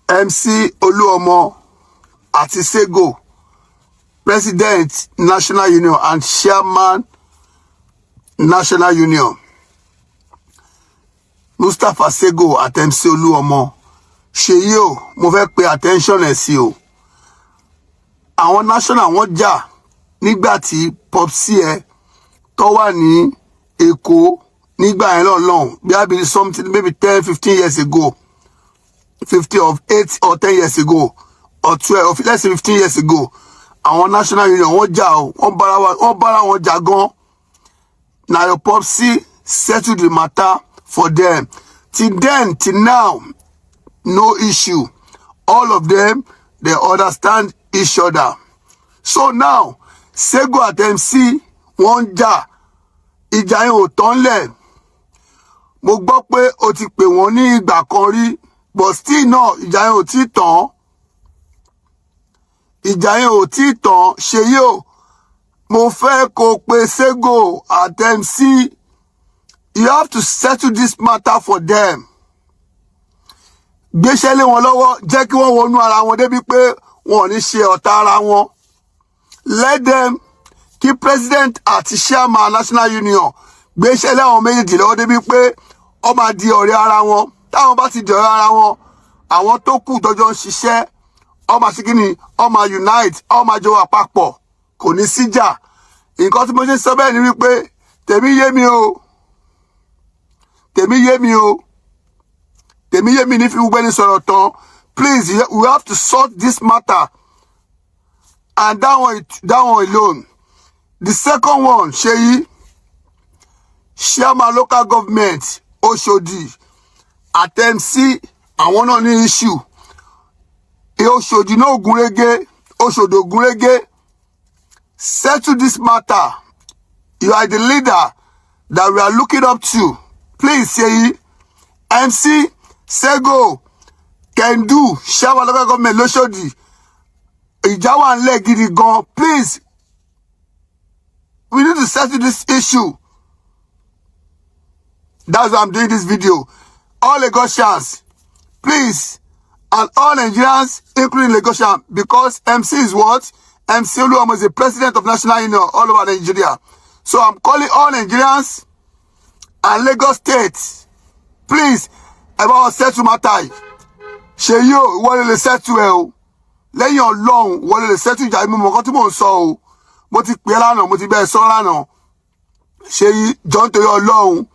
MC Oluomo àti Sego, President National Union and Chairman National Union. Mustapha Sego àti MC Oluomo. Seyi o, mo fẹ́ pe attention ẹ̀ sí o. Àwọn national wọ́n jà nígbà tí Popsi ẹ̀ tó wà ní Èkó nígbà yẹn lọ́lọ́run bí I be something maybe 10-15 years ago. 8 or 10 years ago or 12 or let's say 15 years ago. Àwọn National Union wọ́n jà o, wọ́n bára wọn jà gan. Na your Popsi settle the matter for them. Till then, till now, no issue. All of them, they understand each other. So now, Sego at MC wọ́n jà. Ìjà yẹn ò tán lẹ̀. Mo gbọ́ pé ó ti pè wọ́n ní ìgbà kan rí, but still náà ìjà yẹn ò tí tán. Ìjà yẹn ò tí tán. Seyi o, mo fẹ́ kó pe Sego at MC. You have to settle this matter for them. Gbéṣẹ́ lé wọn lọ́wọ́, jẹ́ kí wọ́n wọnú ara wọn débi pé wọn ò ní ṣe ọ̀tá ara wọn. Let them keep president àti chairman National Union. Gbéṣẹ́ lé àwọn méjèèjì lọ́wọ́ débi pé ó máa di ọ̀rẹ́ ara wọn. Táwọn bá ti di ọ̀rẹ́ ara wọn, àwọn tó kù tọ́jọ́ ń ṣiṣẹ́, ó máa ṣe kíni, ó máa unite, ó máa jọ wà papọ̀. Kò ní síjà. Nǹkan tí mo ṣe sọ bẹ́ẹ̀ ni wípé tèmi yé mi o. Tèmi yé mi o. Tèmi yé mi ní fi gbogbo ẹni sọ̀rọ̀ tán. Please, we have to sort this matter. And that one alone. The second one, Seyi, Chairman local government, Oshodi, at MC, àwọn náà ní issue. Oshodi náà Ogunrege, Oshodi Ogunrege, settle this matter. You are the leader that we are looking up to. Please, Seyi, MC, Sego, can do, Chairman local government, Oshodi. Ìjà wà ńlẹ̀ gidi gan. Please, we need to settle this issue. That's why I'm doing this video. All Lagosians, please, and all Nigerians, including Lagosians, because MC is what? MC Oluomo is the president of National Union all over Nigeria. So I'm calling all Nigerians and Lagos State, please, about settle matter. Seyi o, ìwọ lè settle ẹ o. Lẹ́yìn Ọlọ́run, ìwọ lè settle ìjà ìmú mọ̀kan tí mò ń sọ o. Mo ti pè lánàá, mo ti bẹ́ẹ̀ sọ lánàá. Seyi, jọ̀ọ́ nítorí Ọlọ́run.